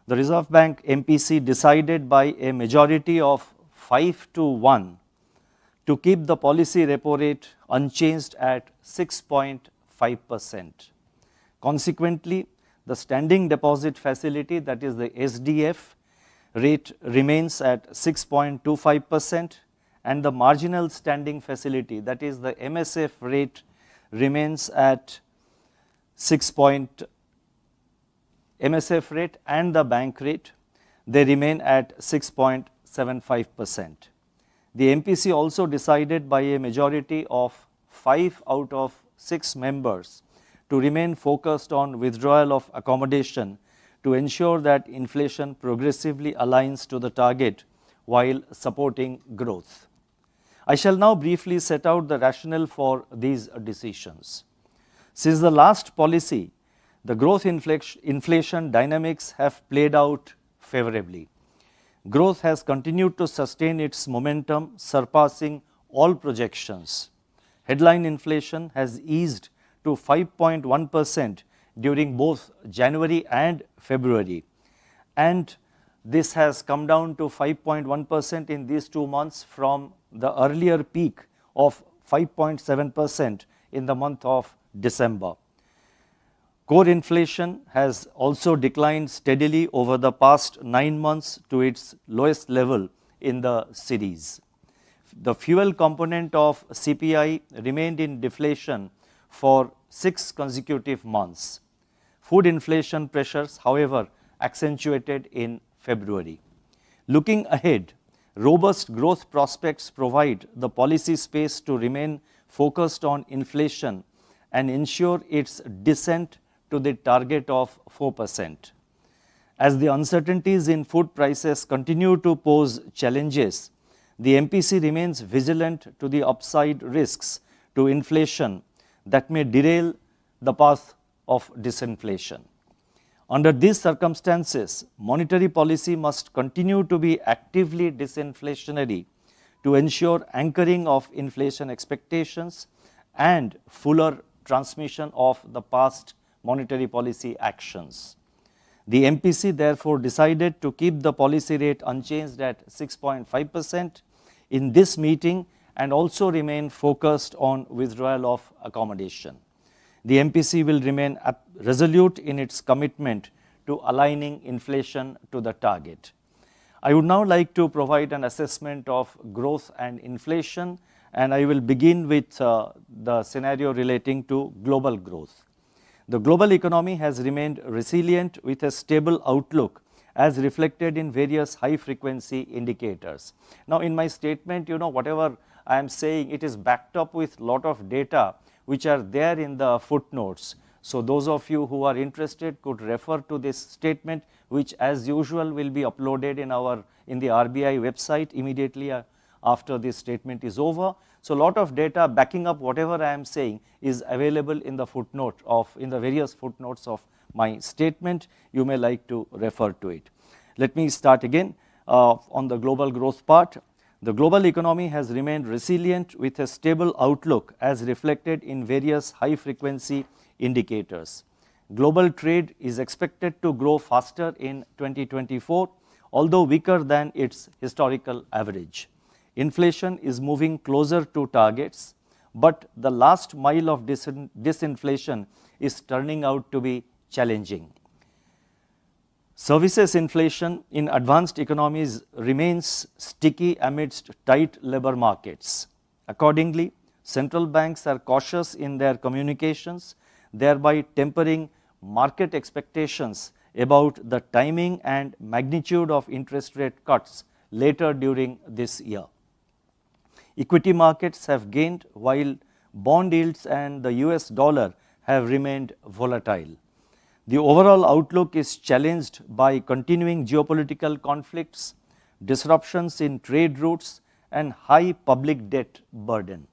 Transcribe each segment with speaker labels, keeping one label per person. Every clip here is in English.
Speaker 1: the Reserve Bank MPC decided by a majority of 5-1 to keep the policy repo rate unchanged at 6.5%. Consequently, the standing deposit facility, that is the SDF, rate remains at 6.25%, and the marginal standing facility, that is the MSF rate, remains at MSF rate and the bank rate, they remain at 6.75%. The MPC also decided by a majority of 5 out of 6 members to remain focused on withdrawal of accommodation to ensure that inflation progressively aligns to the target while supporting growth. I shall now briefly set out the rationale for these decisions. Since the last policy, the growth inflation dynamics have played out favorably. Growth has continued to sustain its momentum, surpassing all projections. Headline inflation has eased to 5.1% during both January and February, and this has come down to 5.1% in these 2 months from the earlier peak of 5.7% in the month of December. Core inflation has also declined steadily over the past 9 months to its lowest level in the series. The fuel component of CPI remained in deflation for 6 consecutive months. Food inflation pressures, however, accentuated in February. Looking ahead, robust growth prospects provide the policy space to remain focused on inflation and ensure its descent to the target of 4%. As the uncertainties in food prices continue to pose challenges, the MPC remains vigilant to the upside risks to inflation that may derail the path of disinflation. Under these circumstances, monetary policy must continue to be actively disinflationary to ensure anchoring of inflation expectations and fuller transmission of the past monetary policy actions. The MPC therefore decided to keep the policy rate unchanged at 6.5% in this meeting and also remain focused on withdrawal of accommodation. The MPC will remain resolute in its commitment to aligning inflation to the target. I would now like to provide an assessment of growth and inflation, and I will begin with the scenario relating to global growth. The global economy has remained resilient with a stable outlook as reflected in various high frequency indicators. Now in my statement, whatever I am saying, it is backed up with lot of data which are there in the footnotes. So those of you who are interested could refer to this statement, which as usual will be uploaded in the RBI website immediately after this statement is over. So lot of data backing up whatever I am saying is available in the various footnotes of my statement. You may like to refer to it. Let me start again on the global growth part. The global economy has remained resilient with a stable outlook as reflected in various high frequency indicators. Global trade is expected to grow faster in 2024, although weaker than its historical average. Inflation is moving closer to targets, but the last mile of disinflation is turning out to be challenging. Services inflation in advanced economies remains sticky amidst tight labor markets. Accordingly, central banks are cautious in their communications, thereby tempering market expectations about the timing and magnitude of interest rate cuts later during this year. Equity markets have gained while bond yields and the US dollar have remained volatile. The overall outlook is challenged by continuing geopolitical conflicts, disruptions in trade routes, and high public debt burden.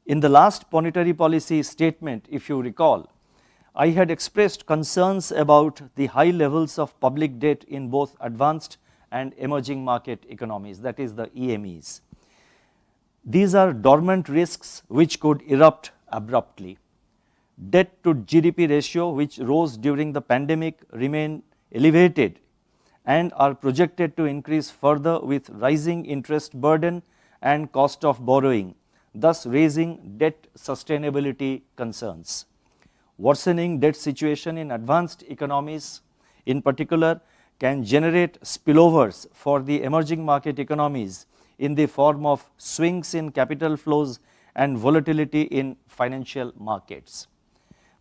Speaker 1: In the last monetary policy statement, if you recall, I had expressed concerns about the high levels of public debt in both advanced and emerging market economies, that is the EMEs. These are dormant risks which could erupt abruptly. Debt to GDP ratio, which rose during the pandemic, remained elevated and are projected to increase further with rising interest burden and cost of borrowing, thus raising debt sustainability concerns. Worsening debt situation in advanced economies, in particular, can generate spillovers for the emerging market economies in the form of swings in capital flows and volatility in financial markets.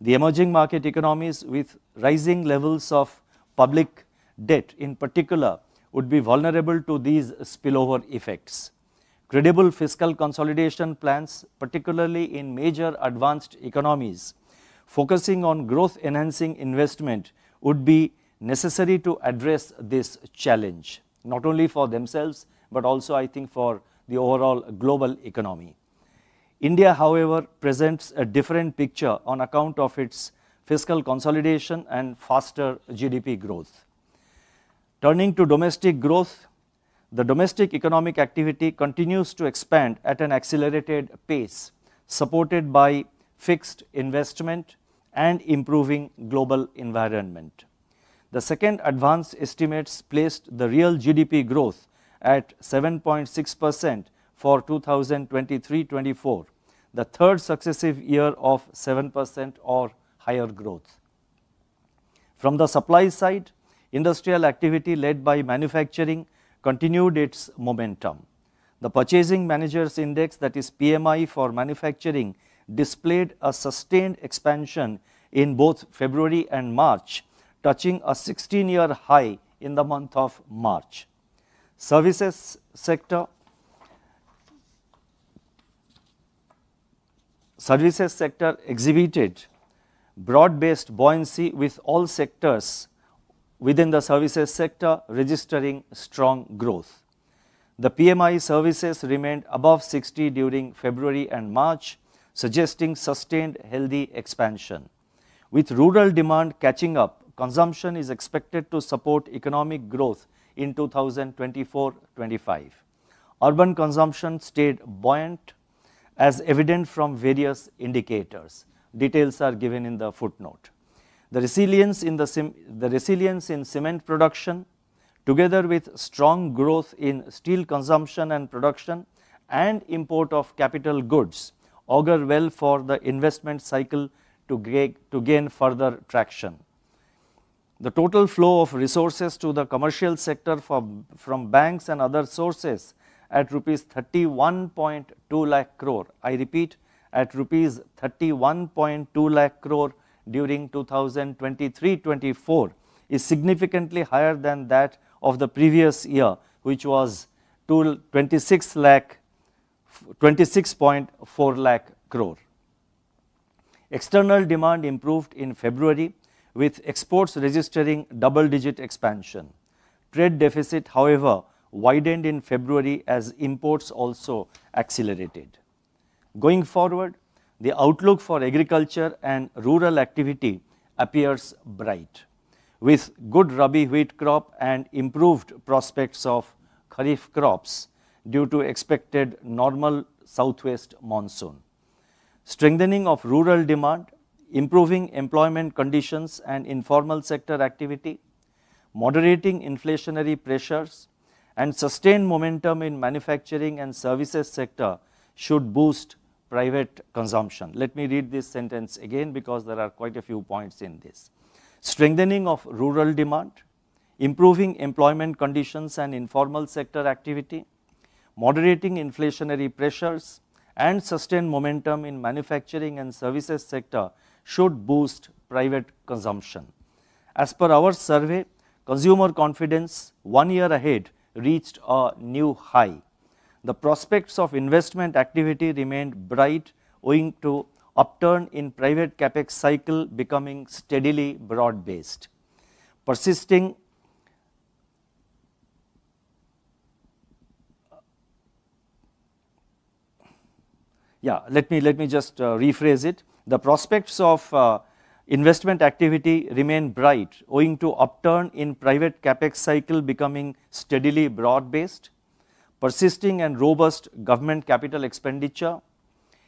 Speaker 1: The emerging market economies with rising levels of public debt in particular would be vulnerable to these spillover effects. Credible fiscal consolidation plans, particularly in major advanced economies, focusing on growth enhancing investment would be necessary to address this challenge, not only for themselves but also I think for the overall global economy. India, however, presents a different picture on account of its fiscal consolidation and faster GDP growth. Turning to domestic growth, the domestic economic activity continues to expand at an accelerated pace, supported by fixed investment and improving global environment. The second advanced estimates placed the real GDP growth at 7.6% for 2023-24, the third successive year of 7% or higher growth. From the supply side, industrial activity led by manufacturing continued its momentum. The Purchasing Managers Index, that is PMI for manufacturing, displayed a sustained expansion in both February and March, touching a 16-year high in the month of March. Services sector exhibited broad-based buoyancy with all sectors within the services sector registering strong growth. The PMI services remained above 60 during February and March, suggesting sustained healthy expansion. With rural demand catching up, consumption is expected to support economic growth in 2024-25. Urban consumption stayed buoyant as evident from various indicators. Details are given in the footnote. The resilience in cement production, together with strong growth in steel consumption and production and import of capital goods, augur well for the investment cycle to gain further traction. The total flow of resources to the commercial sector from banks and other sources at rupees 31.2 lakh crore, I repeat, at rupees 31.2 lakh crore during 2023-24 is significantly higher than that of the previous year, which was 26.4 lakh crore. External demand improved in February, with exports registering double-digit expansion. Trade deficit, however, widened in February as imports also accelerated. Going forward, the outlook for agriculture and rural activity appears bright, with good Rabi wheat crop and improved prospects of Kharif crops due to expected normal southwest monsoon. Strengthening of rural demand, improving employment conditions and informal sector activity, moderating inflationary pressures, and sustained momentum in manufacturing and services sector should boost private consumption. Let me read this sentence again because there are quite a few points in this. Strengthening of rural demand, improving employment conditions and informal sector activity, moderating inflationary pressures, and sustained momentum in manufacturing and services sector should boost private consumption. As per our survey, consumer confidence 1 year ahead reached a new high. The prospects of investment activity remained bright owing to upturn in private capex cycle becoming steadily broad-based. Persisting let me just rephrase it. The prospects of investment activity remain bright owing to upturn in private capex cycle becoming steadily broad-based, persisting and robust government capital expenditure,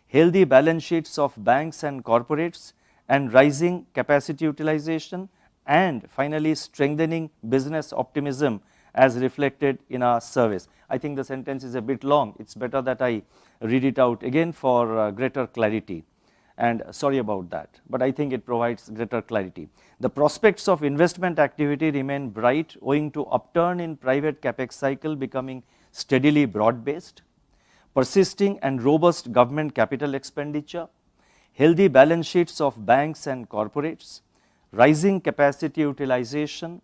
Speaker 1: healthy balance sheets of banks and corporates, and rising capacity utilization and finally strengthening business optimism as reflected in our surveys. I think the sentence is a bit long. It's better that I read it out again for greater clarity, and sorry about that, but I think it provides greater clarity. The prospects of investment activity remain bright owing to upturn in private capex cycle becoming steadily broad based, persisting and robust government capital expenditure, healthy balance sheets of banks and corporates, rising capacity utilization,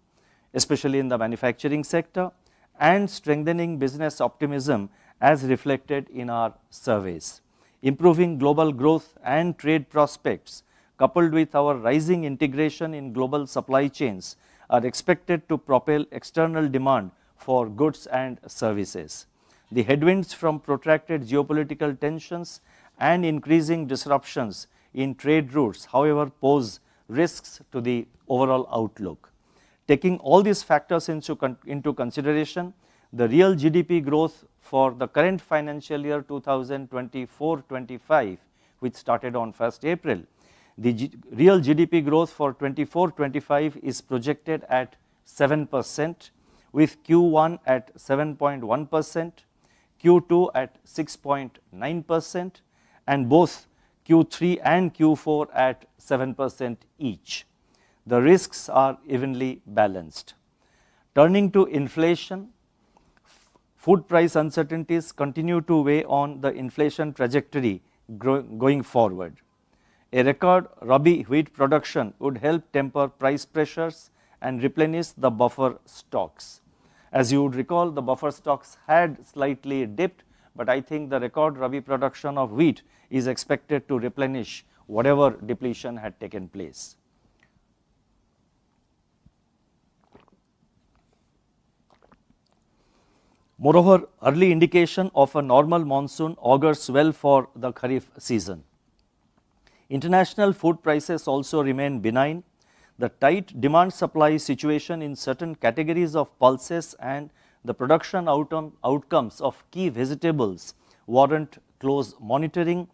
Speaker 1: especially in the manufacturing sector, and strengthening business optimism as reflected in our surveys. Improving global growth and trade prospects, coupled with our rising integration in global supply chains, are expected to propel external demand for goods and services. The headwinds from protracted geopolitical tensions and increasing disruptions in trade routes, however, pose risks to the overall outlook. Taking all these factors into consideration, the real GDP growth for the current financial year 2024-25, which started on 1st April, the real GDP growth for 24-25 is projected at 7%, with Q1 at 7.1%, Q2 at 6.9%, and both Q3 and Q4 at 7% each. The risks are evenly balanced. Turning to inflation, food price uncertainties continue to weigh on the inflation trajectory going forward. A record Rabi wheat production would help temper price pressures and replenish the buffer stocks. As you would recall, the buffer stocks had slightly dipped, but I think the record Rabi production of wheat is expected to replenish whatever depletion had taken place. Moreover, early indication of a normal monsoon augurs well for the Kharif season. International food prices also remain benign. The tight demand-supply situation in certain categories of pulses and the production outcomes of key vegetables warrant close monitoring,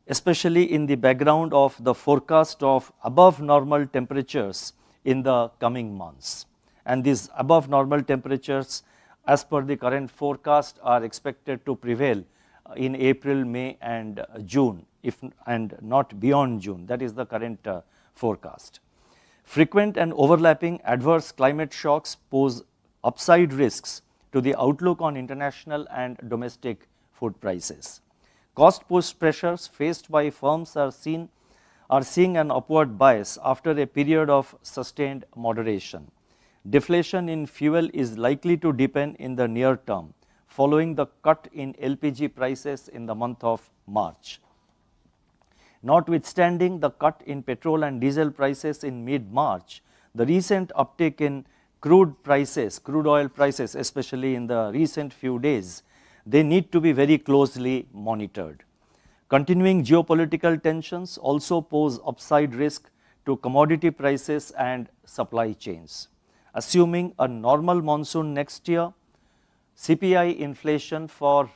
Speaker 1: especially in the background of the forecast of above normal temperatures in the coming months. And these above normal temperatures, as per the current forecast, are expected to prevail in April, May and June, and not beyond June. That is the current forecast. Frequent and overlapping adverse climate shocks pose upside risks to the outlook on international and domestic food prices. Cost push pressures faced by firms are seeing an upward bias after a period of sustained moderation. Deflation in fuel is likely to deepen in the near term, following the cut in LPG prices in the month of March. Notwithstanding the cut in petrol and diesel prices in mid-March, the recent uptick in crude oil prices, especially in the recent few days, they need to be very closely monitored. Continuing geopolitical tensions also pose upside risk to commodity prices and supply chains. Assuming a normal monsoon next year, CPI inflation for,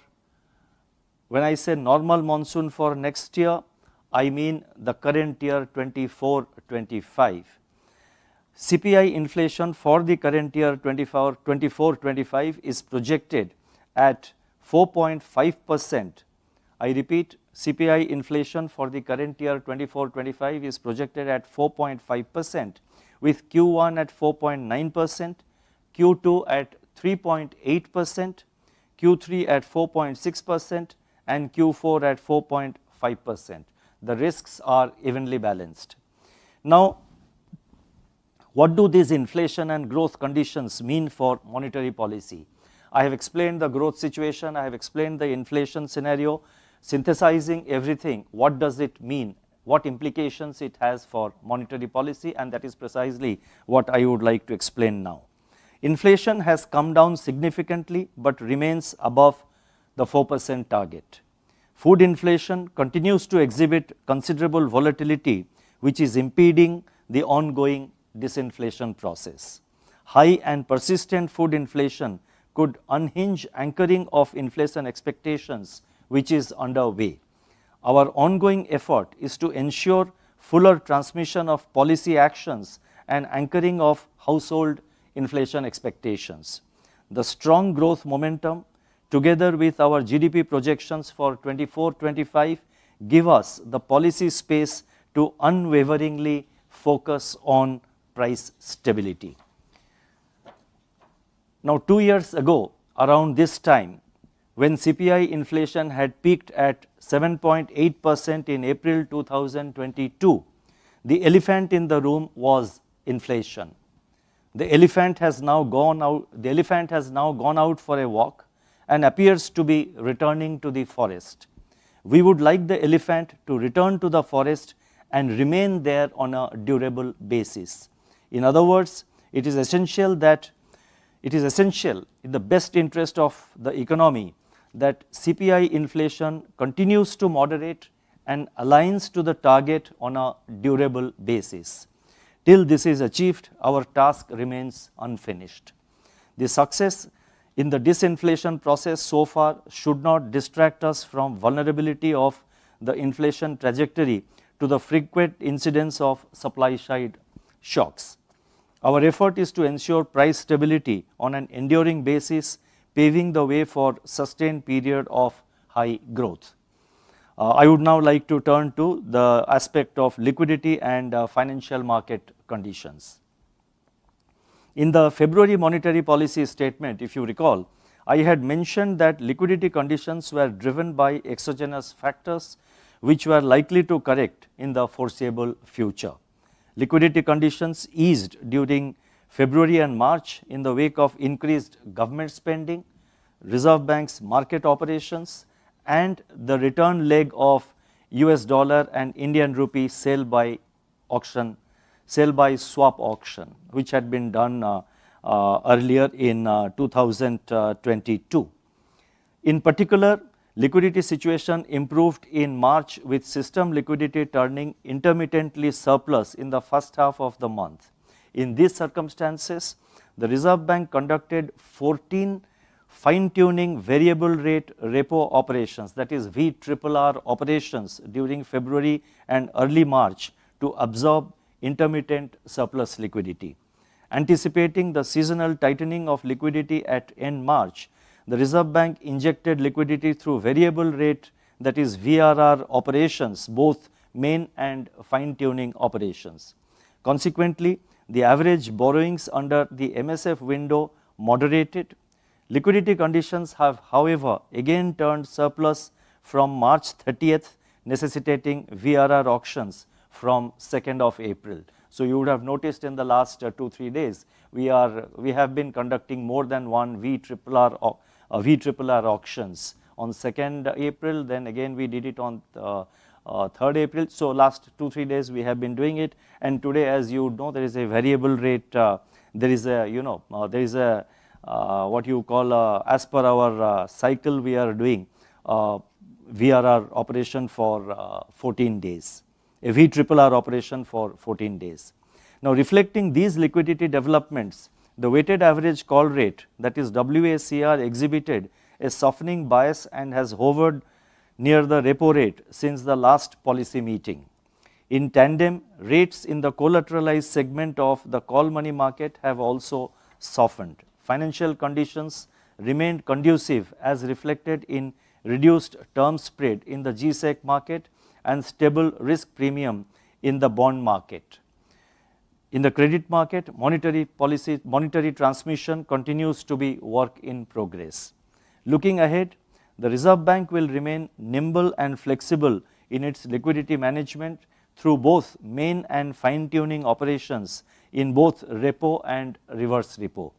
Speaker 1: when I say normal monsoon for next year, I mean the current year 24-25. CPI inflation for the current year 24-25 is projected at 4.5%. I repeat, CPI inflation for the current year 24-25 is projected at 4.5%, with Q1 at 4.9%, Q2 at 3.8%, Q3 at 4.6% and Q4 at 4.5%. The risks are evenly balanced. Now, what do these inflation and growth conditions mean for monetary policy? I have explained the growth situation, I have explained the inflation scenario. Synthesizing everything, what does it mean? What implications it has for monetary policy, and that is precisely what I would like to explain now. Inflation has come down significantly but remains above the 4% target. Food inflation continues to exhibit considerable volatility, which is impeding the ongoing disinflation process. High and persistent food inflation could unhinge anchoring of inflation expectations, which is underway. Our ongoing effort is to ensure fuller transmission of policy actions and anchoring of household inflation expectations. The strong growth momentum, together with our GDP projections for 24-25, give us the policy space to unwaveringly focus on price stability. Now, 2 years ago, around this time, when CPI inflation had peaked at 7.8% in April 2022, the elephant in the room was inflation. The elephant has now gone out for a walk and appears to be returning to the forest. We would like the elephant to return to the forest and remain there on a durable basis. In other words, it is essential in the best interest of the economy that CPI inflation continues to moderate and aligns to the target on a durable basis. Till this is achieved, our task remains unfinished. The success in the disinflation process so far should not distract us from vulnerability of the inflation trajectory to the frequent incidence of supply side shocks. Our effort is to ensure price stability on an enduring basis, paving the way for sustained period of high growth. I would now like to turn to the aspect of liquidity and financial market conditions. In the February monetary policy statement, if you recall, I had mentioned that liquidity conditions were driven by exogenous factors which were likely to correct in the foreseeable future. Liquidity conditions eased during February and March in the wake of increased government spending, Reserve Bank's market operations, and the return leg of US dollar and Indian rupee sale by swap auction, which had been done earlier in 2022. In particular, liquidity situation improved in March, with system liquidity turning intermittently surplus in the first half of the month. In these circumstances, the Reserve Bank conducted 14 fine-tuning variable rate repo operations, that is VRRR operations, during February and early March to absorb intermittent surplus liquidity. Anticipating the seasonal tightening of liquidity at end March, the Reserve Bank injected liquidity through variable rate, that is VRR operations, both main and fine-tuning operations. Consequently, the average borrowings under the MSF window moderated. Liquidity conditions have, however, again turned surplus from March 30th, necessitating VRR auctions from 2nd of April. So you would have noticed in the last 2-3 days, we have been conducting more than one VRRR auctions on 2nd April, then again we did it on 3rd April. So last 2-3 days we have been doing it, and today, as you know, there is a variable rate, there is a what you call as per our cycle, we are doing VRR operation for 14 days, a VRRR operation for 14 days. Now, reflecting these liquidity developments, the weighted average call rate, that is WACR, exhibited a softening bias and has hovered near the repo rate since the last policy meeting. In tandem, rates in the collateralized segment of the call money market have also softened. Financial conditions remained conducive, as reflected in reduced term spread in the G-Sec market and stable risk premium in the bond market. In the credit market, monetary transmission continues to be work in progress. Looking ahead, the Reserve Bank will remain nimble and flexible in its liquidity management through both main and fine-tuning operations in both repo and reverse repo.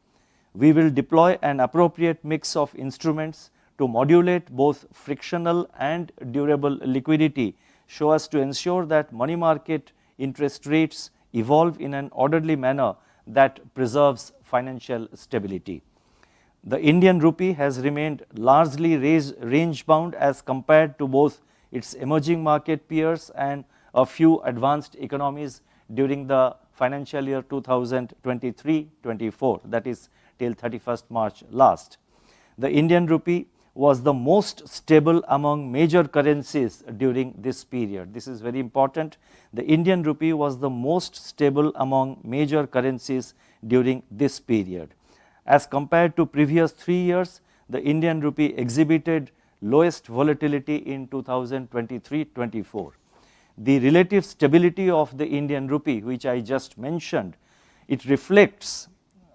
Speaker 1: We will deploy an appropriate mix of instruments to modulate both frictional and durable liquidity so as to ensure that money market interest rates evolve in an orderly manner that preserves financial stability. The Indian rupee has remained largely range bound as compared to both its emerging market peers and a few advanced economies during the financial year 2023-24, that is till 31st March last. The Indian rupee was the most stable among major currencies during this period. This is very important. The Indian rupee was the most stable among major currencies during this period. As compared to previous 3 years, the Indian rupee exhibited lowest volatility in 2023-24. The relative stability of the Indian rupee, which I just mentioned, it reflects,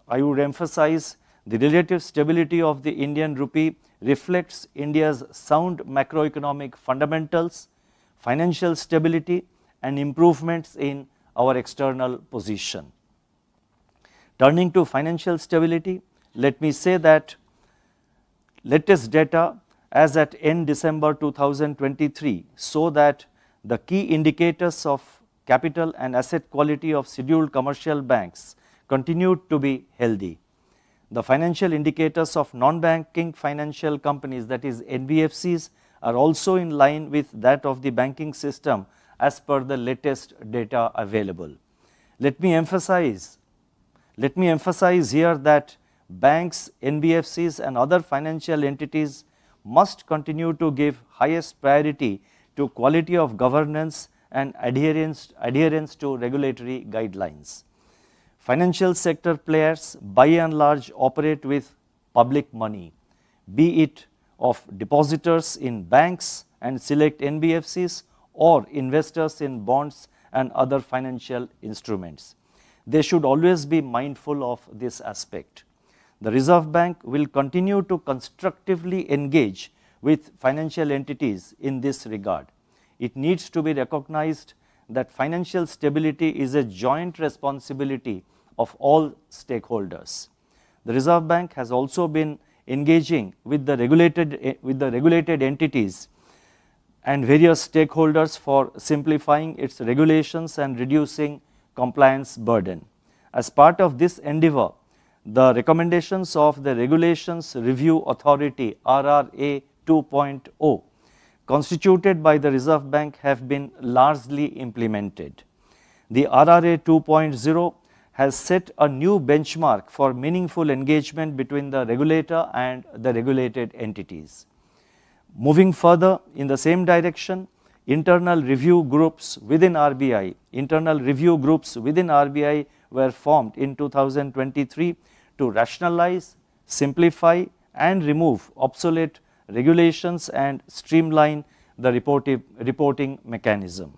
Speaker 1: I would emphasize, the relative stability of the Indian rupee reflects India's sound macroeconomic fundamentals, financial stability, and improvements in our external position. Turning to financial stability, let me say that latest data as at end December 2023 show that the key indicators of capital and asset quality of scheduled commercial banks continued to be healthy. The financial indicators of non-banking financial companies, that is NBFCs, are also in line with that of the banking system as per the latest data available. Let me emphasize here that banks, NBFCs and other financial entities must continue to give highest priority to quality of governance and adherence to regulatory guidelines. Financial sector players by and large operate with public money, be it of depositors in banks and select NBFCs or investors in bonds and other financial instruments. They should always be mindful of this aspect. The Reserve Bank will continue to constructively engage with financial entities in this regard. It needs to be recognized that financial stability is a joint responsibility of all stakeholders. The Reserve Bank has also been engaging with the regulated entities and various stakeholders for simplifying its regulations and reducing compliance burden. As part of this endeavor, the recommendations of the Regulations Review Authority RRA 2.0 constituted by the Reserve Bank have been largely implemented. The RRA 2.0 has set a new benchmark for meaningful engagement between the regulator and the regulated entities. Moving further in the same direction, internal review groups within RBI were formed in 2023 to rationalize, simplify and remove obsolete regulations and streamline the reporting mechanism.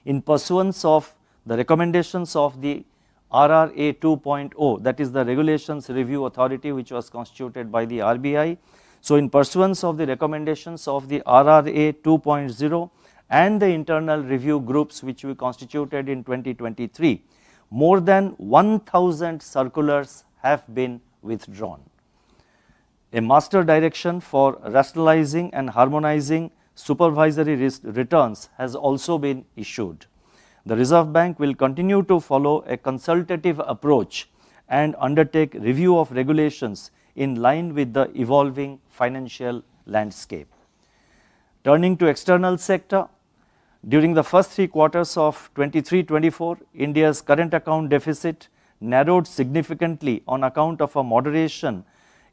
Speaker 1: In pursuance of the recommendations of the RRA 2.0, that is the Regulations Review Authority which was constituted by the RBI. So, in pursuance of the recommendations of the RRA 2.0 and the internal review groups which we constituted in 2023, more than 1,000 circulars have been withdrawn. A master direction for rationalizing and harmonizing supervisory returns has also been issued. The Reserve Bank will continue to follow a consultative approach and undertake review of regulations in line with the evolving financial landscape. Turning to external sector, during the first 3 quarters of 23-24, India's current account deficit narrowed significantly on account of a moderation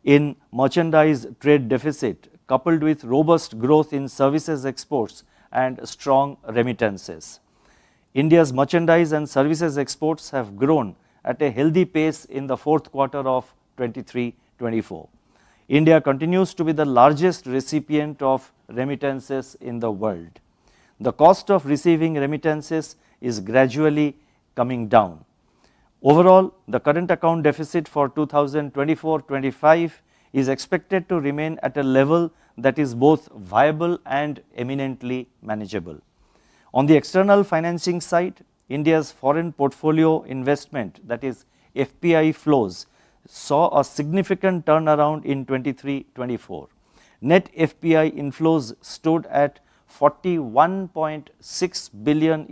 Speaker 1: in merchandise trade deficit coupled with robust growth in services exports and strong remittances. India's merchandise and services exports have grown at a healthy pace in the 4th quarter of 23-24. India continues to be the largest recipient of remittances in the world. The cost of receiving remittances is gradually coming down. Overall, the current account deficit for 2024-25 is expected to remain at a level that is both viable and eminently manageable. On the external financing side, India's foreign portfolio investment, that is FPI flows, saw a significant turnaround in 23-24. Net FPI inflows stood at $41.6 billion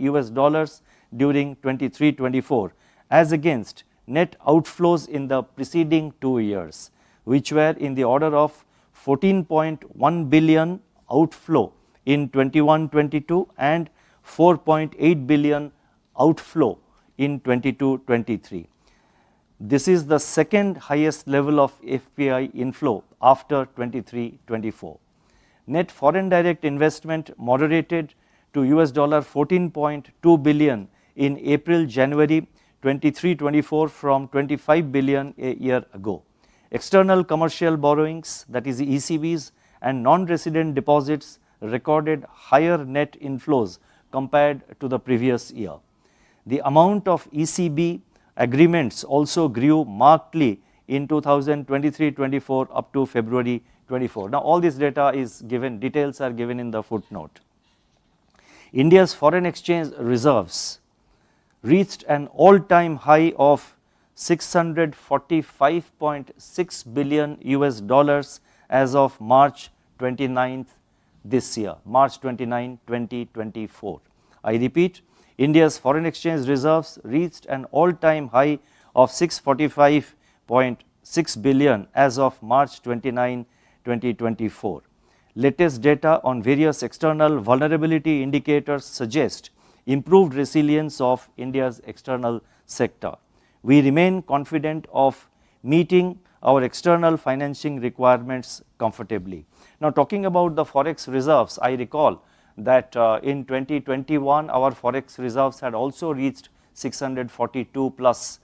Speaker 1: during 23-24 as against net outflows in the preceding 2 years, which were in the order of 14.1 billion outflow in 21-22 and 4.8 billion outflow in 22-23. This is the second highest level of FPI inflow after 23-24. Net foreign direct investment moderated to US dollar 14.2 billion in April-January 23-24 from 25 billion a year ago. External commercial borrowings, that is ECBs, and non-resident deposits recorded higher net inflows compared to the previous year. The amount of ECB agreements also grew markedly in 2023-24 up to February 24. Now all this data is given, details are given in the footnote. India's foreign exchange reserves reached an all-time high of 645.6 billion US dollars as of March 29th this year, March 29, 2024. I repeat, India's foreign exchange reserves reached an all-time high of 645.6 billion as of March 29, 2024. Latest data on various external vulnerability indicators suggest improved resilience of India's external sector. We remain confident of meeting our external financing requirements comfortably. Now talking about the forex reserves, I recall that in 2021 our forex reserves had also reached 642 plus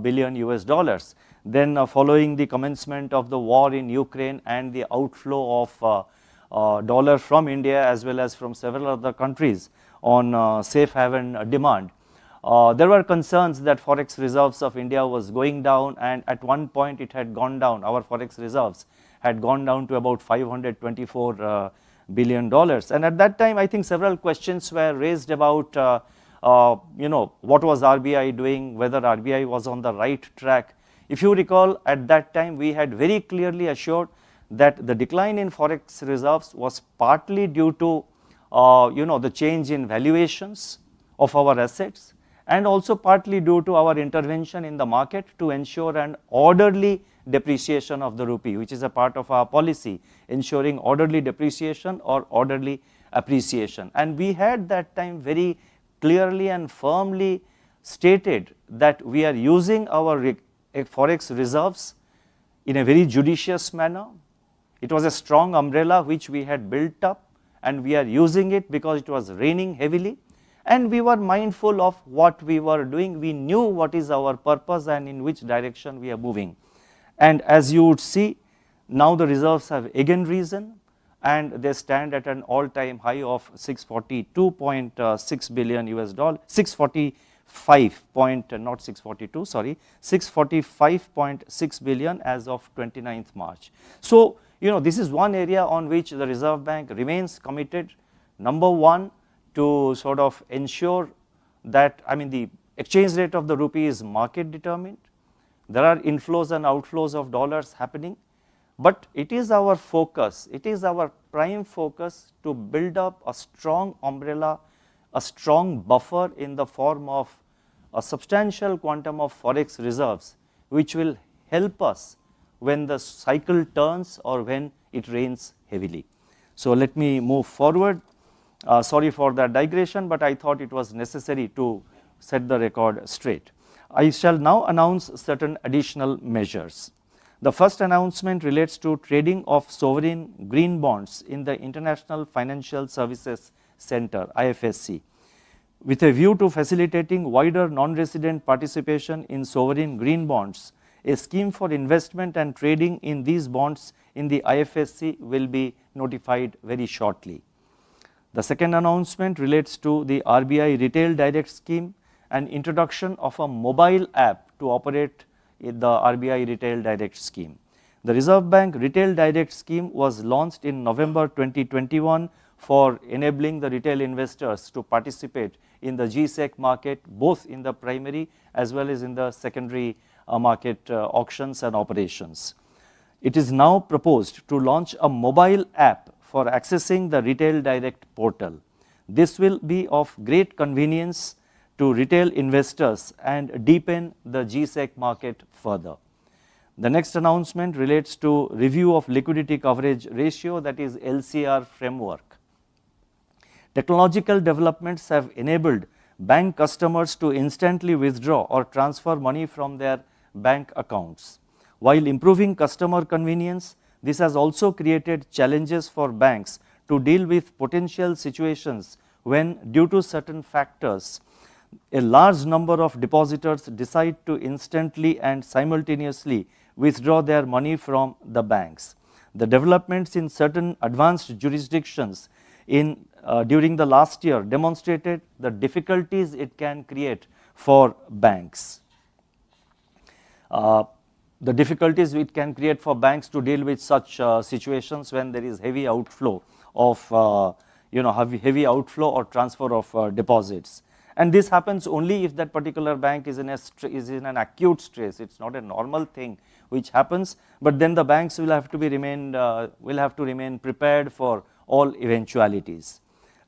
Speaker 1: billion US dollars. Then following the commencement of the war in Ukraine and the outflow of dollar from India as well as from several other countries on safe haven demand, there were concerns that forex reserves of India was going down, and at one point it had gone down. Our forex reserves had gone down to about $524 billion, and at that time I think several questions were raised about what was RBI doing, whether RBI was on the right track. If you recall, at that time we had very clearly assured that the decline in forex reserves was partly due to the change in valuations of our assets, and also partly due to our intervention in the market to ensure an orderly depreciation of the rupee, which is a part of our policy, ensuring orderly depreciation or orderly appreciation. And we had that time very clearly and firmly stated that we are using our forex reserves in a very judicious manner. It was a strong umbrella which we had built up, and we are using it because it was raining heavily, and we were mindful of what we were doing. We knew what is our purpose and in which direction we are moving. And as you would see, now the reserves have again risen, and they stand at an all-time high of 642.6 billion US dollar, 645.6 billion as of 29th March. So this is one area on which the Reserve Bank remains committed. Number one, to sort of ensure that the exchange rate of the rupee is market determined. There are inflows and outflows of dollars happening, but it is our focus, it is our prime focus to build up a strong umbrella, a strong buffer in the form of a substantial quantum of forex reserves, which will help us when the cycle turns or when it rains heavily. So let me move forward. Sorry for that digression, but I thought it was necessary to set the record straight. I shall now announce certain additional measures. The first announcement relates to trading of sovereign green bonds in the International Financial Services Center, IFSC. With a view to facilitating wider non-resident participation in sovereign green bonds, a scheme for investment and trading in these bonds in the IFSC will be notified very shortly. The second announcement relates to the RBI Retail Direct Scheme and introduction of a mobile app to operate in the RBI Retail Direct Scheme. The Reserve Bank Retail Direct Scheme was launched in November 2021 for enabling the retail investors to participate in the GSEC market, both in the primary as well as in the secondary market auctions and operations. It is now proposed to launch a mobile app for accessing the Retail Direct portal. This will be of great convenience to retail investors and deepen the GSEC market further. The next announcement relates to review of liquidity coverage ratio, that is LCR framework. Technological developments have enabled bank customers to instantly withdraw or transfer money from their bank accounts. While improving customer convenience, this has also created challenges for banks to deal with potential situations when, due to certain factors, a large number of depositors decide to instantly and simultaneously withdraw their money from the banks. The developments in certain advanced jurisdictions during the last year demonstrated the difficulties it can create for banks. The difficulties it can create for banks to deal with such situations when there is heavy outflow of heavy outflow or transfer of deposits. And this happens only if that particular bank is in an acute stress. It's not a normal thing which happens, but then the banks will have to remain prepared for all eventualities.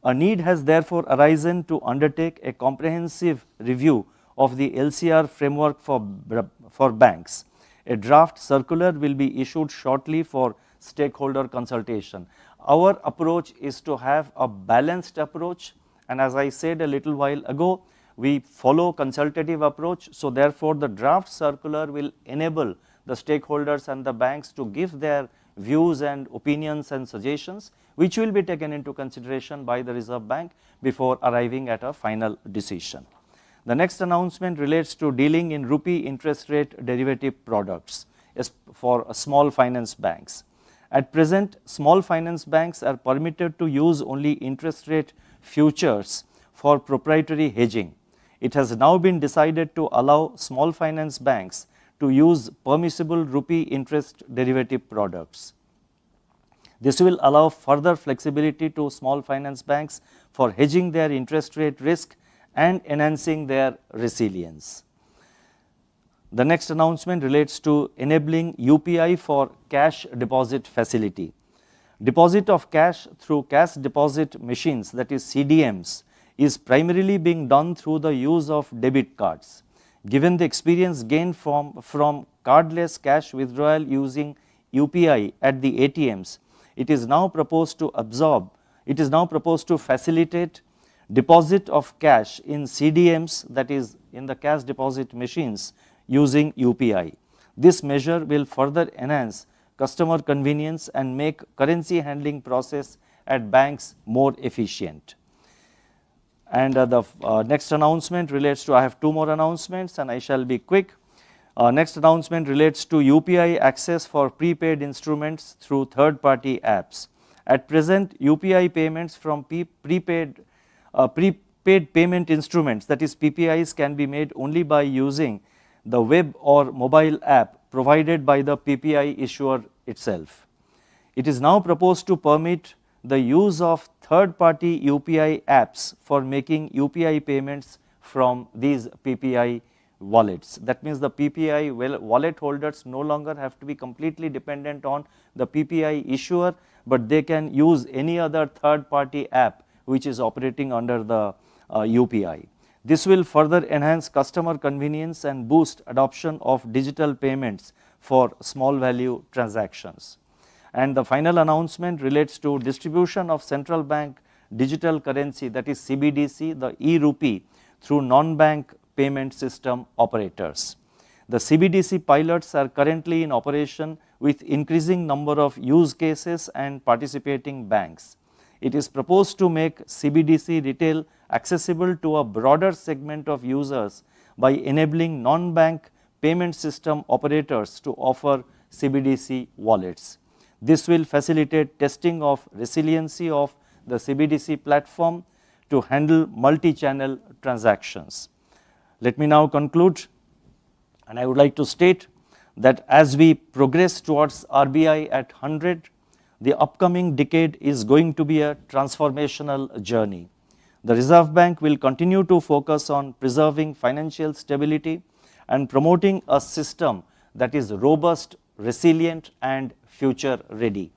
Speaker 1: A need has therefore arisen to undertake a comprehensive review of the LCR framework for banks. A draft circular will be issued shortly for stakeholder consultation. Our approach is to have a balanced approach, and as I said a little while ago, we follow consultative approach. So therefore, the draft circular will enable the stakeholders and the banks to give their views and opinions and suggestions, which will be taken into consideration by the Reserve Bank before arriving at a final decision. The next announcement relates to dealing in rupee interest rate derivative products for small finance banks. At present, small finance banks are permitted to use only interest rate futures for proprietary hedging. It has now been decided to allow small finance banks to use permissible rupee interest derivative products. This will allow further flexibility to small finance banks for hedging their interest rate risk and enhancing their resilience. The next announcement relates to enabling UPI for cash deposit facility. Deposit of cash through cash deposit machines, that is CDMs, is primarily being done through the use of debit cards. Given the experience gained from cardless cash withdrawal using UPI at the ATMs, it is now proposed to facilitate deposit of cash in CDMs, that is in the cash deposit machines, using UPI. This measure will further enhance customer convenience and make currency handling process at banks more efficient. And the next announcement relates to, I have two more announcements and I shall be quick. Next announcement relates to UPI access for prepaid instruments through third party apps. At present, UPI payments from prepaid payment instruments, that is PPIs, can be made only by using the web or mobile app provided by the PPI issuer itself. It is now proposed to permit the use of third party UPI apps for making UPI payments from these PPI wallets. That means the PPI wallet holders no longer have to be completely dependent on the PPI issuer, but they can use any other third party app which is operating under the UPI. This will further enhance customer convenience and boost adoption of digital payments for small value transactions. And the final announcement relates to distribution of central bank digital currency, that is CBDC, the e-rupee, through non-bank payment system operators. The CBDC pilots are currently in operation with increasing number of use cases and participating banks. It is proposed to make CBDC retail accessible to a broader segment of users by enabling non-bank payment system operators to offer CBDC wallets. This will facilitate testing of resiliency of the CBDC platform to handle multi-channel transactions. Let me now conclude, and I would like to state that as we progress towards RBI at 100, the upcoming decade is going to be a transformational journey. The Reserve Bank will continue to focus on preserving financial stability and promoting a system that is robust, resilient and future ready.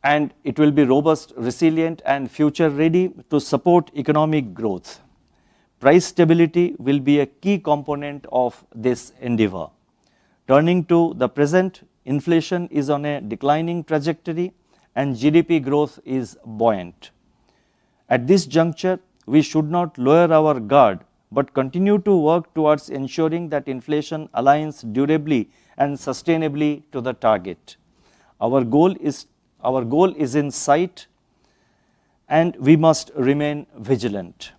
Speaker 1: And it will be robust, resilient and future ready to support economic growth. Price stability will be a key component of this endeavor. Turning to the present, inflation is on a declining trajectory and GDP growth is buoyant. At this juncture, we should not lower our guard but continue to work towards ensuring that inflation aligns durably and sustainably to the target. Our goal is in sight, and we must remain vigilant.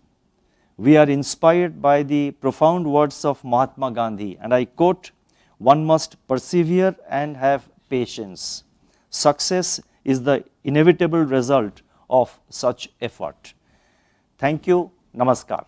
Speaker 1: We are inspired by the profound words of Mahatma Gandhi, and I quote, "One must persevere and have patience. Success is the inevitable result of such effort." Thank you. Namaskar.